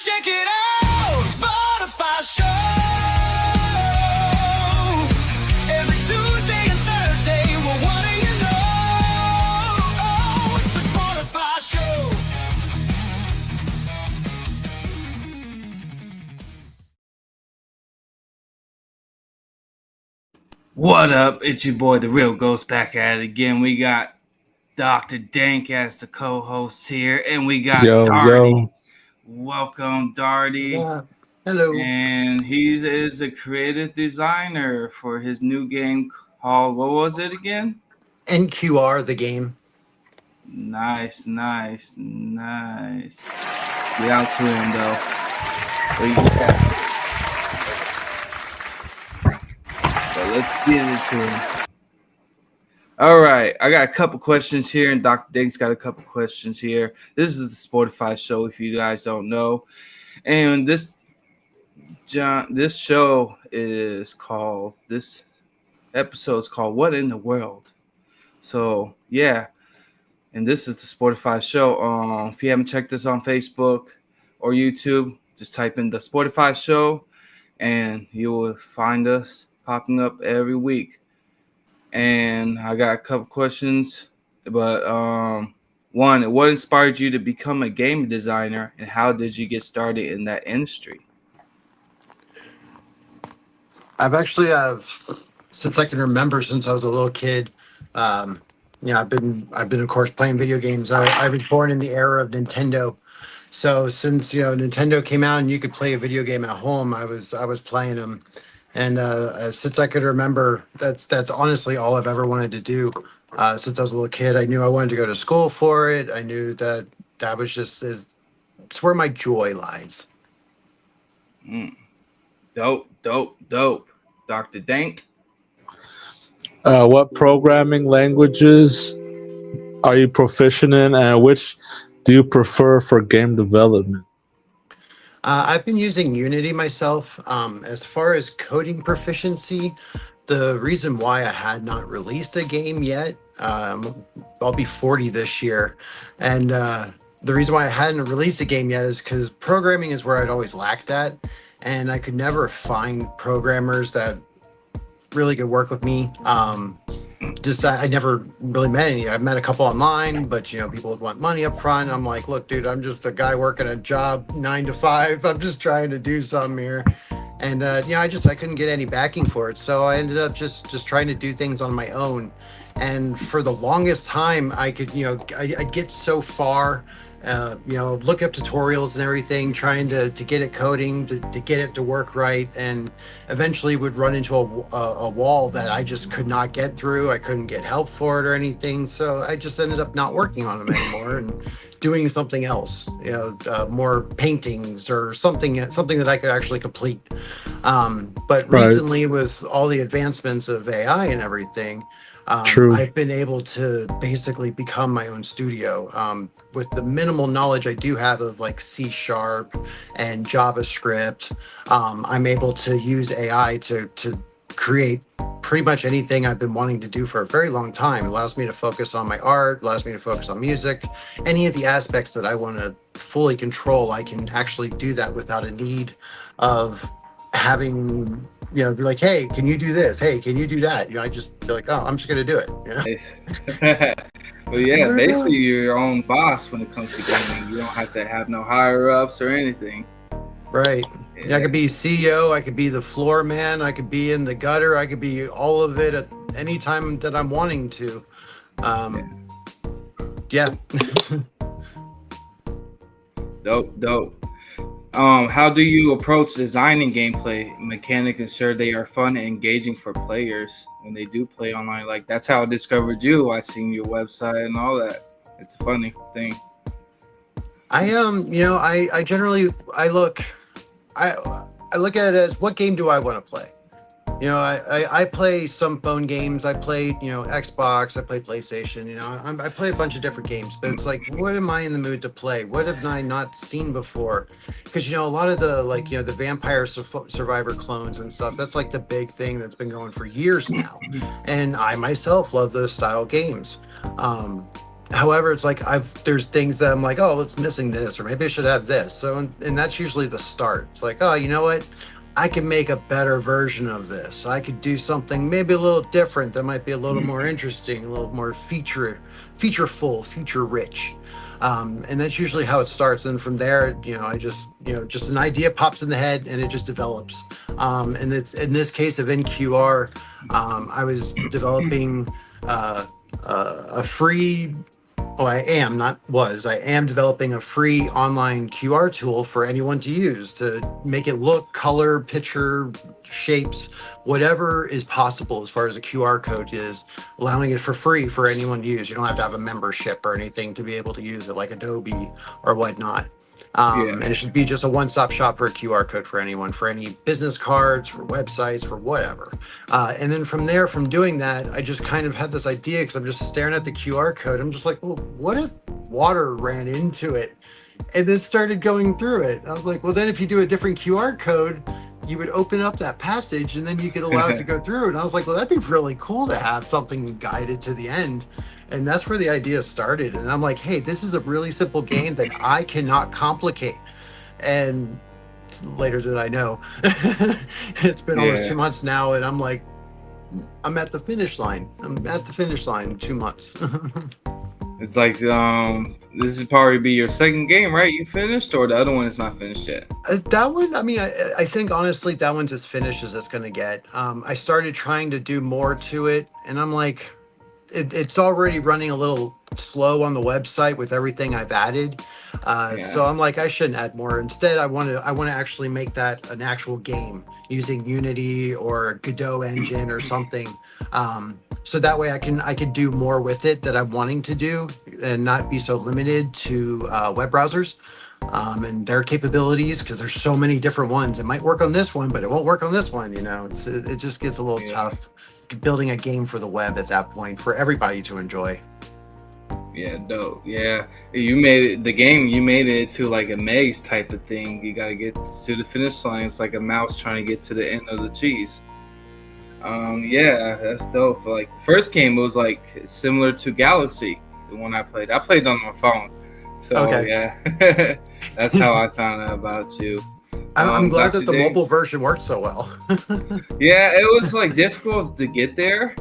Check it out, Spotify show. Every Tuesday and Thursday, well, what do you know? It's the Spotify show. What up? It's your boy, The Real Ghost, back at it again. We got Dr. Dank as the co-host here, and we got Darty. Welcome, Darty. Yeah. Hello. And he is a creative designer for his new game called, what was it again? NQR, the game. Nice. Get out to him, though. So let's get into it. All right, I got a couple questions here, and Dr. Dank's got a couple questions here. This is the Spotify show, if you guys don't know, and this show is called. This episode is called "What in the World." So yeah, and this is the Spotify show. If you haven't checked this on Facebook or YouTube, just type in the Spotify show, and you will find us popping up every week. And I got a couple questions, but one, what inspired you to become a game designer, and how did you get started in that industry? I've actually, since I can remember, since I was a little kid, I've been, of course, playing video games. I was born in the era of Nintendo, so since Nintendo came out and you could play a video game at home, I was playing them. And since I could remember, that's honestly all I've ever wanted to do. Since I was a little kid, I knew I wanted to go to school for it. I knew that was just it's where my joy lies. Dope. Dr. Dank? What programming languages are you proficient in, and which do you prefer for game development? I've been using Unity myself. As far as coding proficiency, the reason why I had not released a game yet, I'll be 40 this year, and the reason why I hadn't released a game yet is because programming is where I'd always lacked at, and I could never find programmers that really could work with me. I never really met any. I've met a couple online, but people would want money up front. I'm like, look, dude, I'm just a guy working a job 9 to 5. I'm just trying to do something here. And I couldn't get any backing for it. So I ended up just trying to do things on my own. And for the longest time, I could, I get so far, look up tutorials and everything, trying to get it coding, to get it to work right, and eventually would run into a wall that I just could not get through. I couldn't get help for it or anything. So I just ended up not working on them anymore and doing something else, more paintings or something that I could actually complete. But recently, with all the advancements of AI and everything, I've been able to basically become my own studio with the minimal knowledge I do have of like C# and JavaScript. I'm able to use AI to create pretty much anything I've been wanting to do for a very long time. It allows me to focus on my art, allows me to focus on music, any of the aspects that I want to fully control. I can actually do that without a need of having be like, hey, can you do this? Hey, can you do that? I just be like, oh, I'm just gonna do it. Well, yeah, basically you're your own boss when it comes to gaming. You don't have to have no higher ups or anything. Right. Yeah. I could be CEO, I could be the floor man, I could be in the gutter, I could be all of it at any time that I'm wanting to. Yeah. Dope. How do you approach designing gameplay mechanics, ensure they are fun and engaging for players when they do play online? Like, that's how I discovered you. I seen your website and all that. It's a funny thing. I generally look at it as, what game do I want to play? I play some phone games. I play, Xbox. I play PlayStation. I play a bunch of different games. But it's like, what am I in the mood to play? What have I not seen before? Because a lot of the the Vampire Survivor clones and stuff. That's like the big thing that's been going for years now. And I myself love those style games. however, it's like there's things that I'm like, oh, it's missing this, or maybe I should have this. So, and that's usually the start. It's like, oh, you know what? I can make a better version of this. I could do something maybe a little different that might be a little more interesting, a little more featureful, feature rich. And that's usually how it starts. And from there, I just, just an idea pops in the head and it just develops. And it's in this case of NQR, I was developing a free I am developing a free online QR tool for anyone to use to make it look, color, picture, shapes, whatever is possible as far as a QR code is, allowing it for free for anyone to use. You don't have to have a membership or anything to be able to use it like Adobe or whatnot. And it should be just a one-stop shop for a QR code for anyone, for any business cards, for websites, for whatever. And then from there, from doing that, I just kind of had this idea because I'm just staring at the QR code. I'm just like, well, what if water ran into it and then started going through it? I was like, well, then if you do a different QR code, you would open up that passage and then you could allow it to go through. And I was like, well, that'd be really cool to have something guided to the end. And that's where the idea started. And I'm like, hey, this is a really simple game that I cannot complicate. And later did I know, it's been almost 2 months now. And I'm like, I'm at the finish line. I'm at the finish line in 2 months. It's like this would probably be your second game, right? You finished, or the other one is not finished yet? That one, I mean, I think honestly, that one's as finished as it's going to get. I started trying to do more to it, and I'm like, it's already running a little slow on the website with everything I've added. So I'm like, I shouldn't add more. Instead, I want to actually make that an actual game using Unity or Godot engine or something. So that way I could do more with it that I'm wanting to do and not be so limited to web browsers and their capabilities, because there's so many different ones. It might work on this one, but it won't work on this one. It just gets a little tough building a game for the web at that point for everybody to enjoy. Yeah, dope. Yeah, you made it to like a maze type of thing. You got to get to the finish line. It's like a mouse trying to get to the end of the cheese. Yeah, that's dope. Like the first game was like similar to Galaxy, the one I played. I played on my phone. So yeah, that's how I found out about you. I'm glad Dr. that the Dave? mobile version worked so well. Yeah, it was like difficult to get there,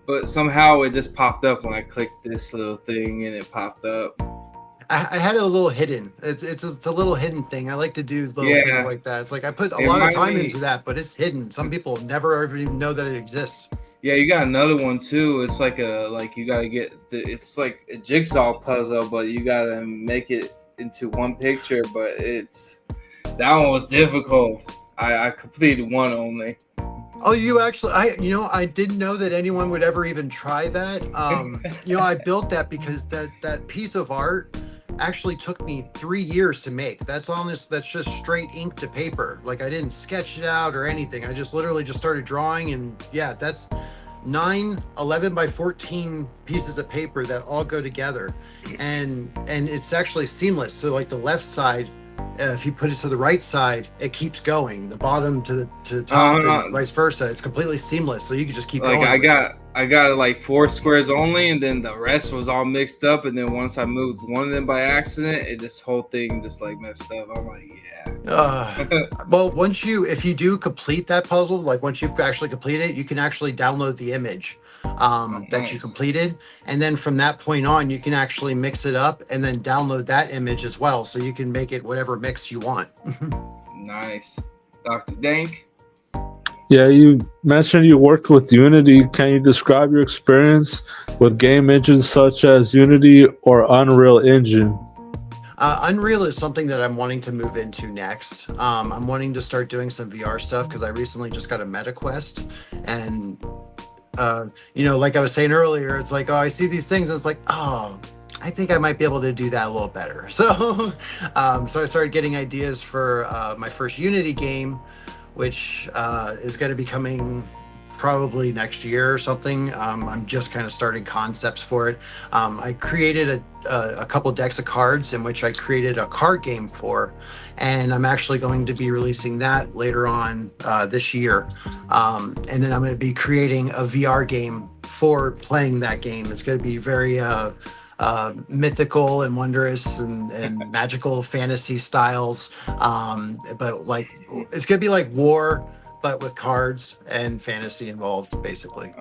but somehow it just popped up when I clicked this little thing and it popped up. I had it a little hidden. It's a little hidden thing. I like to do little things like that. It's like I put a lot of time into that, but it's hidden. Some people never ever even know that it exists. Yeah, you got another one too. It's like you gotta get it's like a jigsaw puzzle, but you gotta make it into one picture. But that one was difficult. I completed one only. Oh, you actually, I didn't know that anyone would ever even try that. I built that because that piece of art actually took me 3 years to make. That's just straight ink to paper. Like I didn't sketch it out or anything. I just literally just started drawing, and yeah, that's 11 by 14 pieces of paper that all go together, and it's actually seamless. So like the left side, if you put it to the right side, it keeps going. The bottom to the top, and vice versa. It's completely seamless, so you can just keep going. I got like 4 squares only, and then the rest was all mixed up. And then once I moved one of them by accident, this whole thing just like messed up. I'm like, well, if you do complete that puzzle, like once you've actually completed it, you can actually download the image that you completed, and then from that point on, you can actually mix it up and then download that image as well, so you can make it whatever mix you want. Nice. Dr. Dank? Yeah, you mentioned you worked with Unity. Can you describe your experience with game engines such as Unity or Unreal Engine? Unreal is something that I'm wanting to move into next. I'm wanting to start doing some VR stuff because I recently just got a MetaQuest, and like I was saying earlier, it's like, oh, I see these things, and it's like, oh, I think I might be able to do that a little better. So, so I started getting ideas for my first Unity game, which is going to be coming probably next year or something. I'm just kind of starting concepts for it. I created a couple decks of cards in which I created a card game for, and I'm actually going to be releasing that later on this year. And then I'm going to be creating a VR game for playing that game. It's going to be very mythical and wondrous and magical fantasy styles. But like it's gonna be like war, but with cards and fantasy involved, basically.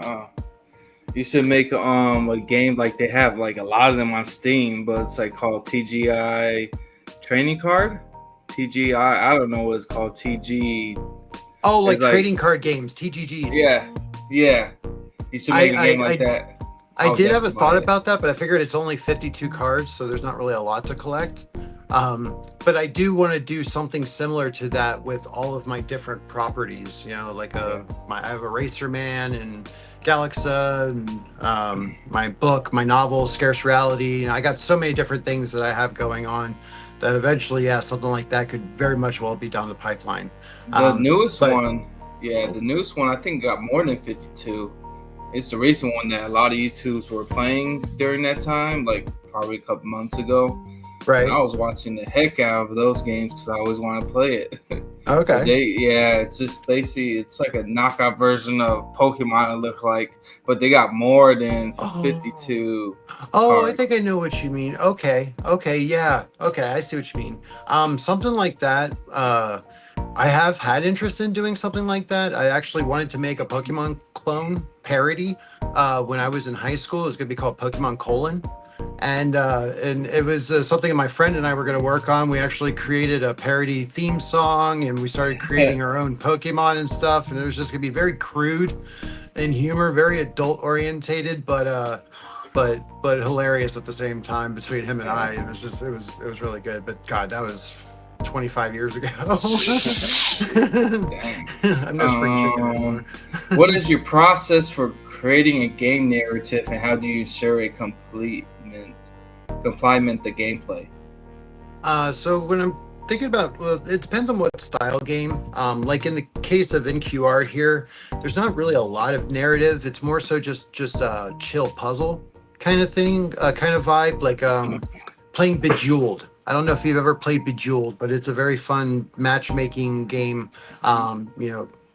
You should make a game like they have like a lot of them on Steam, but it's like called TGI Training Card. TGI, I don't know what it's called. TG. Oh, like It's like- trading card games, TGGs. Yeah. You should make a game like that. I I'll did have a definitely thought buy it. about that, but I figured it's only 52 cards, so there's not really a lot to collect. But I do want to do something similar to that with all of my different properties. You know, like I have a Racer Man and Galaxa, and my book, my novel, Scarce Reality. I got so many different things that I have going on that eventually, something like that could very much well be down the pipeline. The newest but- one, the newest one I think got more than 52. It's the recent one that a lot of YouTubers were playing during that time, like probably a couple months ago. Right. And I was watching the heck out of those games because I always want to play it. Okay. It's just basically it's like a knockout version of Pokemon. It look like, but they got more than 52. Oh, I cards. think I know what you mean. Okay. Yeah. Okay, I see what you mean. Something like that. I have had interest in doing something like that. I actually wanted to make a Pokemon clone parody when I was in high school. It was going to be called Pokemon Colon. And it was something that my friend and I were going to work on. We actually created a parody theme song, and we started creating our own Pokemon and stuff. And it was just going to be very crude in humor, very adult orientated, but hilarious at the same time between him and I. It was really good. But God, that was 25 years ago. Dang. I'm no spring chicken anymore. What is your process for creating a game narrative, and how do you ensure it complement the gameplay? So when I'm thinking about, well, it depends on what style game. Like in the case of NQR here, there's not really a lot of narrative. It's more so just a chill puzzle kind of thing, kind of vibe, like playing Bejeweled. I don't know if you've ever played Bejeweled, but it's a very fun matchmaking game.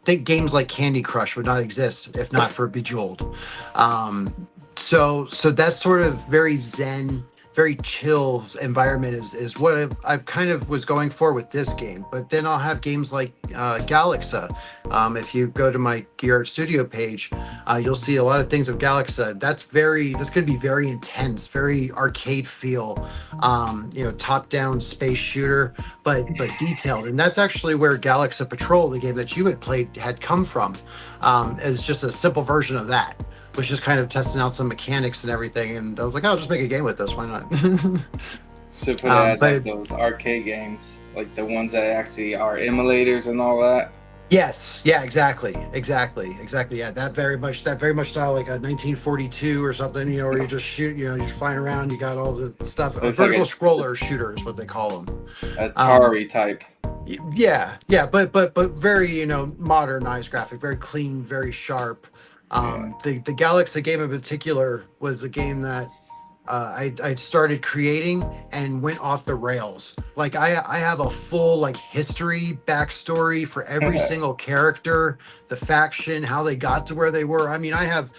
Think games like Candy Crush would not exist if not for Bejeweled. So that sort of very zen, very chill environment is what I've kind of was going for with this game. But then I'll have games like Galaxa. If you go to my Gear Art Studio page, you'll see a lot of things of Galaxa. That's going to be very intense, very arcade feel, top-down space shooter, but detailed. And that's actually where Galaxa Patrol, the game that you had played, had come from, as just a simple version of that. Was just kind of testing out some mechanics and everything, and I was like, I'll just make a game with this. Why not? Should put it as like those arcade games, like the ones that actually are emulators and all that. Yes, yeah, exactly. Yeah, that very much style, like a 1942 or something. Where you just shoot. You're flying around. You got all the stuff. It's Vertical like scroller shooter is what they call them. Atari type. Yeah, but very modernized graphic, very clean, very sharp. The Galaxy game in particular was a game that I started creating and went off the rails. Like I have a full history backstory for every single character, the faction, how they got to where they were. I mean, I have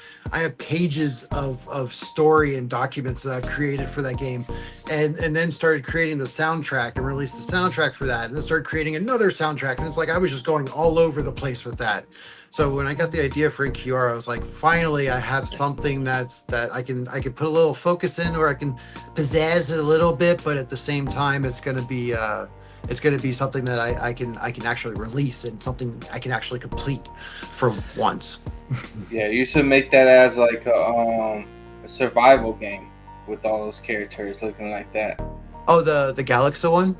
pages of story and documents that I've created for that game, and then started creating the soundtrack and released the soundtrack for that, and then started creating another soundtrack. And it's like I was just going all over the place with that. So when I got the idea for NQR, I was like, finally, I have something that I can put a little focus in, or I can pizzazz it a little bit, but at the same time, it's going to be something that I can actually release and something I can actually complete for once. Yeah, you should make that as like a survival game with all those characters looking like that. Oh, the Galaxa one?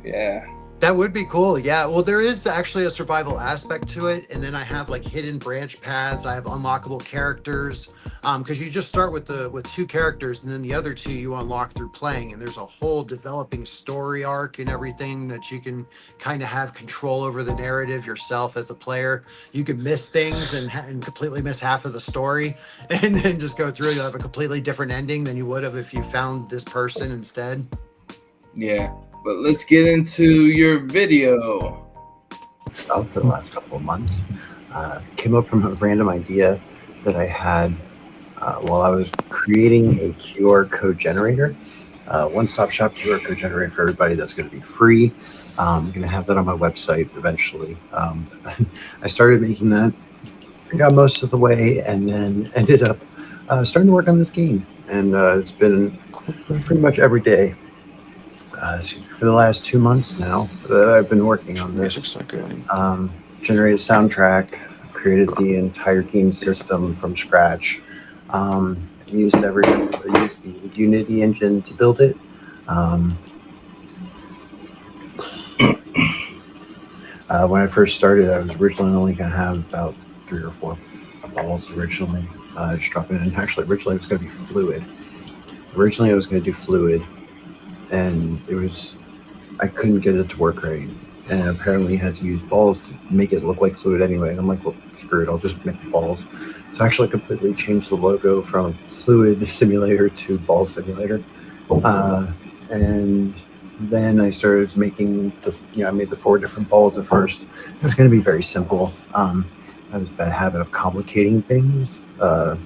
Yeah. That would be cool. Yeah. Well, there is actually a survival aspect to it. And then I have hidden branch paths. I have unlockable characters. Because you just start with two characters, and then the other two you unlock through playing. And there's a whole developing story arc and everything that you can kind of have control over the narrative yourself as a player. You can miss things and completely miss half of the story, and then just go through. You'll have a completely different ending than you would have if you found this person instead. Yeah. But let's get into your video. Stuff for the last couple of months. Came up from a random idea that I had while I was creating a QR code generator, one-stop shop QR code generator for everybody that's going to be free. I'm going to have that on my website eventually. I started making that, got most of the way, and then ended up starting to work on this game. And it's been pretty much every day for the last 2 months now that I've been working on this. Generated a soundtrack, created the entire game system from scratch. Used the Unity engine to build it. When I first started, I was originally only going to have about 3 or 4 balls originally. Just dropping in. Actually, originally it was going to be fluid. Originally, I was going to do fluid, and I couldn't get it to work right. And apparently, I had to use balls to make it look like fluid anyway. And I'm like, well, screw it, I'll just make the balls. So I actually completely changed the logo from Fluid Simulator to Ball Simulator. And then I started making I made the 4 different balls at first. It was going to be very simple. I have a bad habit of complicating things. So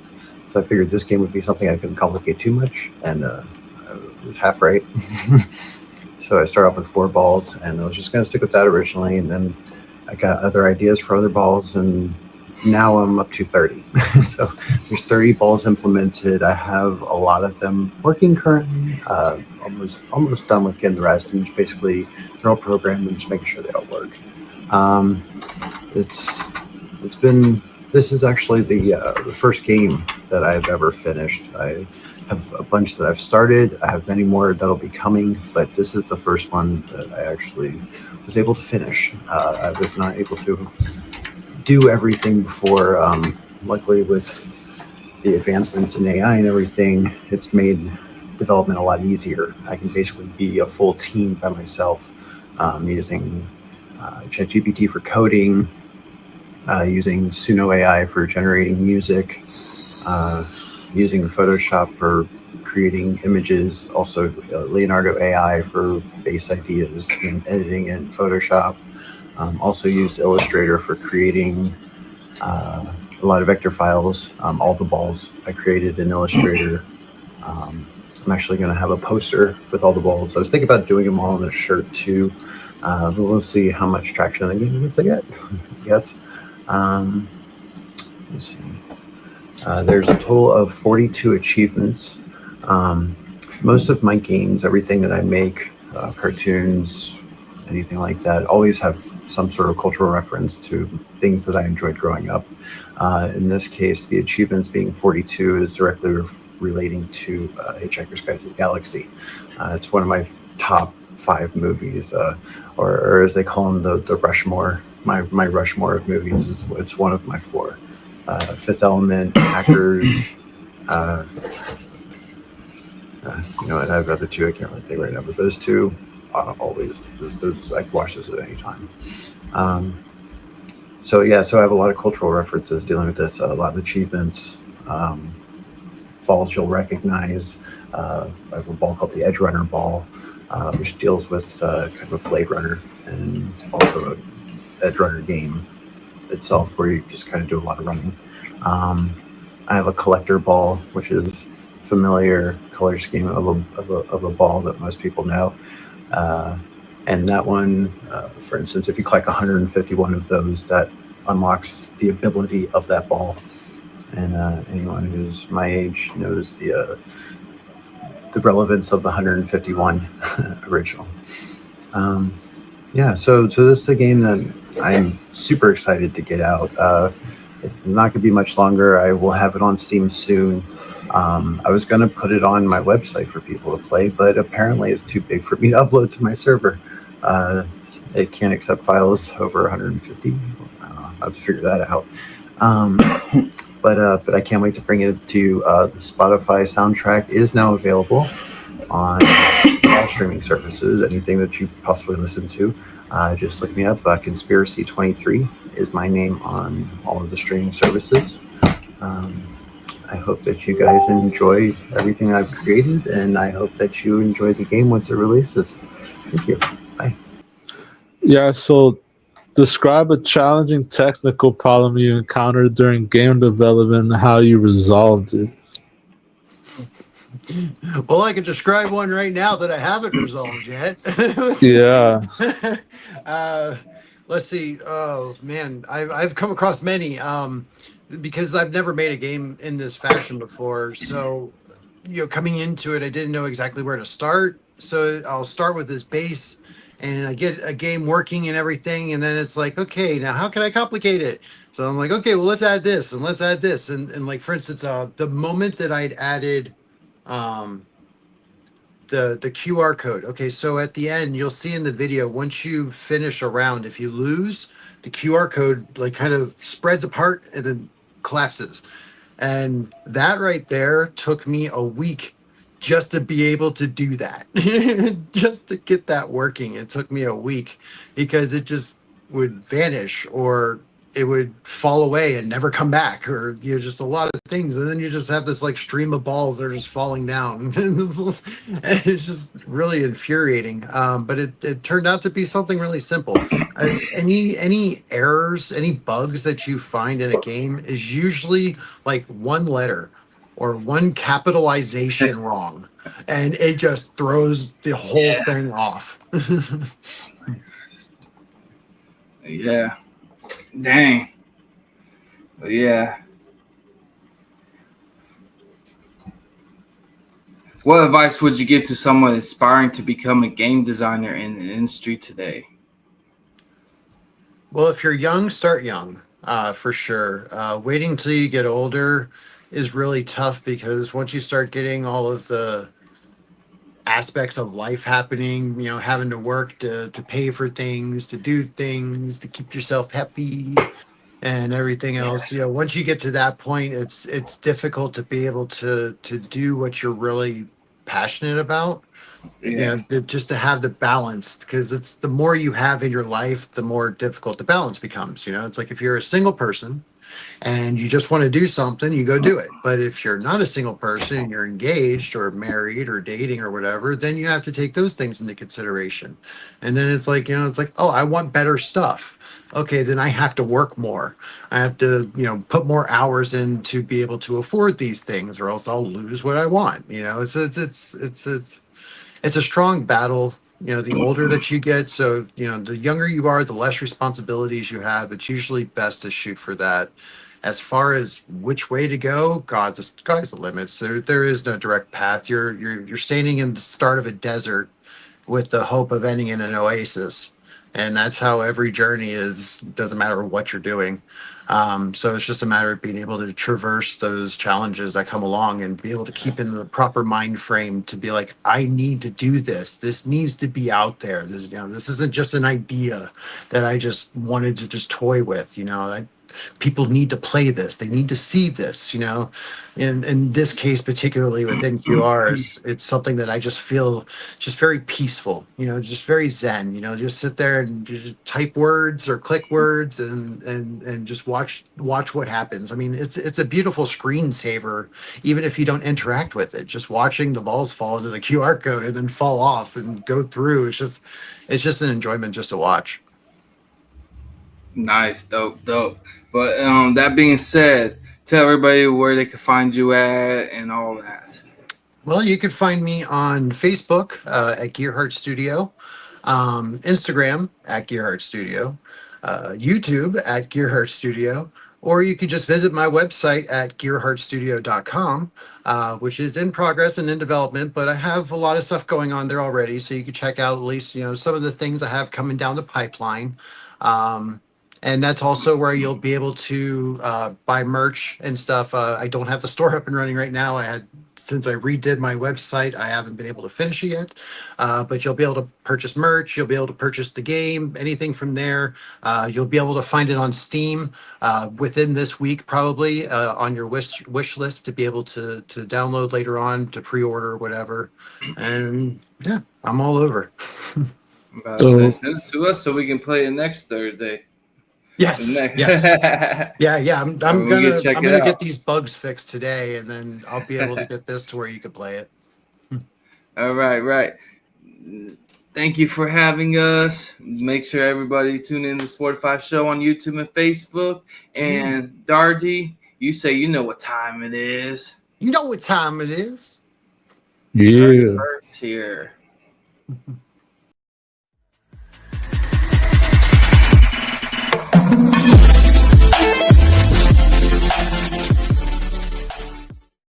I figured this game would be something I couldn't complicate too much. And I was half right. So I started off with 4 balls, and I was just going to stick with that originally. And then I got other ideas for other balls, and now I'm up to 30. So there's 30 balls implemented. I have a lot of them working currently. Almost done with getting the rest, and just basically they're all programmed and just making sure they all work. This is actually the first game that I've ever finished. I have a bunch that I've started. I have many more that'll be coming, but this is the first one that I actually was able to finish. I was not able to do everything before. Luckily, with the advancements in AI and everything, it's made development a lot easier. I can basically be a full team by myself, using ChatGPT for coding, using Suno AI for generating music, using Photoshop for creating images, also Leonardo AI for base ideas and editing in Photoshop. Also used Illustrator for creating a lot of vector files. All the balls I created in Illustrator. I'm actually going to have a poster with all the balls. I was thinking about doing them all on a shirt too, but we'll see how much traction the game gets I get. Yes. Let's see. There's a total of 42 achievements. Most of my games, everything that I make, cartoons, anything like that, always have some sort of cultural reference to things that I enjoyed growing up. In this case, the achievements being 42 is directly relating to Hitchhiker's Guide to the Galaxy. It's one of my top 5 movies, or as they call them, the Rushmore. My Rushmore of movies it's one of my 4. Fifth Element, Hackers. I have other 2 I can't really think right now, but those 2 always. Those I can watch those at any time. So I have a lot of cultural references dealing with this. A lot of achievements, balls you'll recognize. I have a ball called the Edge Runner ball, which deals with kind of a Blade Runner, and also an Edge Runner game itself where you just kind of do a lot of running. I have a collector ball, which is familiar color scheme of a ball that most people know. And that one, for instance, if you collect 151 of those, that unlocks the ability of that ball. And anyone who's my age knows the relevance of the 151 original. So this is the game that I'm super excited to get out. It's not going to be much longer. I will have it on Steam soon. I was going to put it on my website for people to play, but apparently it's too big for me to upload to my server. It can't accept files over 150. I'll have to figure that out. But I can't wait to bring it to the Spotify soundtrack is now available on all streaming services. Anything that you possibly listen to, just look me up. Conspiracy 23 is my name on all of the streaming services. I hope that you guys enjoy everything I've created, and I hope that you enjoy the game once it releases. Thank you. Bye. Yeah, so describe a challenging technical problem you encountered during game development and how you resolved it. Well, I could describe one right now that I haven't resolved yet. Yeah. uh, let's see. Oh man, I've come across many. Because I've never made a game in this fashion before. So, coming into it, I didn't know exactly where to start. So I'll start with this base, and I get a game working and everything, and then it's like, okay, now how can I complicate it? So I'm like, okay, well, let's add this and let's add this, and like for instance, the moment that I'd added, um, the QR code. Okay, so at the end, you'll see in the video, once you finish a round, if you lose, the QR code like kind of spreads apart and then collapses. And that right there took me a week just to be able to do that. Just to get that working. It took me a week because it just would vanish or it would fall away and never come back, or just a lot of things, and then you just have this like stream of balls that are just falling down. It's just really infuriating, but it turned out to be something really simple. Any errors, any bugs that you find in a game is usually like one letter or one capitalization wrong, and it just throws the whole Yeah. thing off. Yeah. Dang. But yeah. What advice would you give to someone aspiring to become a game designer in the industry today? Well, if you're young, start young, for sure. Waiting till you get older is really tough because once you start getting all of the aspects of life happening, having to work to pay for things, to do things, to keep yourself happy and everything Yeah. else, once you get to that point, it's difficult to be able to do what you're really passionate about. Yeah. Just to have the balance, because it's the more you have in your life, the more difficult the balance becomes. It's like if you're a single person and you just want to do something, you go do it. But if you're not a single person and you're engaged or married or dating or whatever, then you have to take those things into consideration. And then it's like, oh, I want better stuff. Okay, then I have to work more. I have to, put more hours in to be able to afford these things, or else I'll lose what I want. It's a strong battle. The older that you get, so the younger you are, the less responsibilities you have. It's usually best to shoot for that. As far as which way to go, God, the sky's the limits. There is no direct path. You're standing in the start of a desert with the hope of ending in an oasis. And that's how every journey is. Doesn't matter what you're doing. So it's just a matter of being able to traverse those challenges that come along and be able to keep in the proper mind frame to be like, I need to do this. This needs to be out there. This isn't just an idea that I just wanted to just toy with. People need to play this. They need to see this. In this case, particularly with NQR, it's something that I just feel just very peaceful, just very zen, just sit there and just type words or click words and just watch what happens. I mean, it's a beautiful screensaver, even if you don't interact with it. Just watching the balls fall into the QR code and then fall off and go through. It's just an enjoyment just to watch. Nice. Dope. But that being said, tell everybody where they can find you at and all that. Well, you can find me on Facebook at Gearheart Studio, Instagram at Gearheart Studio, YouTube at Gearheart Studio, or you could just visit my website at gearheartstudio.com, which is in progress and in development, but I have a lot of stuff going on there already. So you can check out at least, some of the things I have coming down the pipeline. And that's also where you'll be able to buy merch and stuff. I don't have the store up and running right now. Since I redid my website, I haven't been able to finish it yet. But you'll be able to purchase merch. You'll be able to purchase the game, anything from there. You'll be able to find it on Steam within this week, probably on your wish list to be able to download later on, to pre-order, whatever. And yeah, I'm all over. I'm about to say, So, send it to us so we can play it next Thursday. Yes. Yes. Yeah. I'm We'll gonna check I'm it gonna out. get these bugs fixed today, and then I'll be able to get this to where you could play it. All right. Thank you for having us. Make sure everybody tune in to the Sportify Show on YouTube and Facebook. And Darty, you say you know what time it is. You know what time it is. Yeah. First here.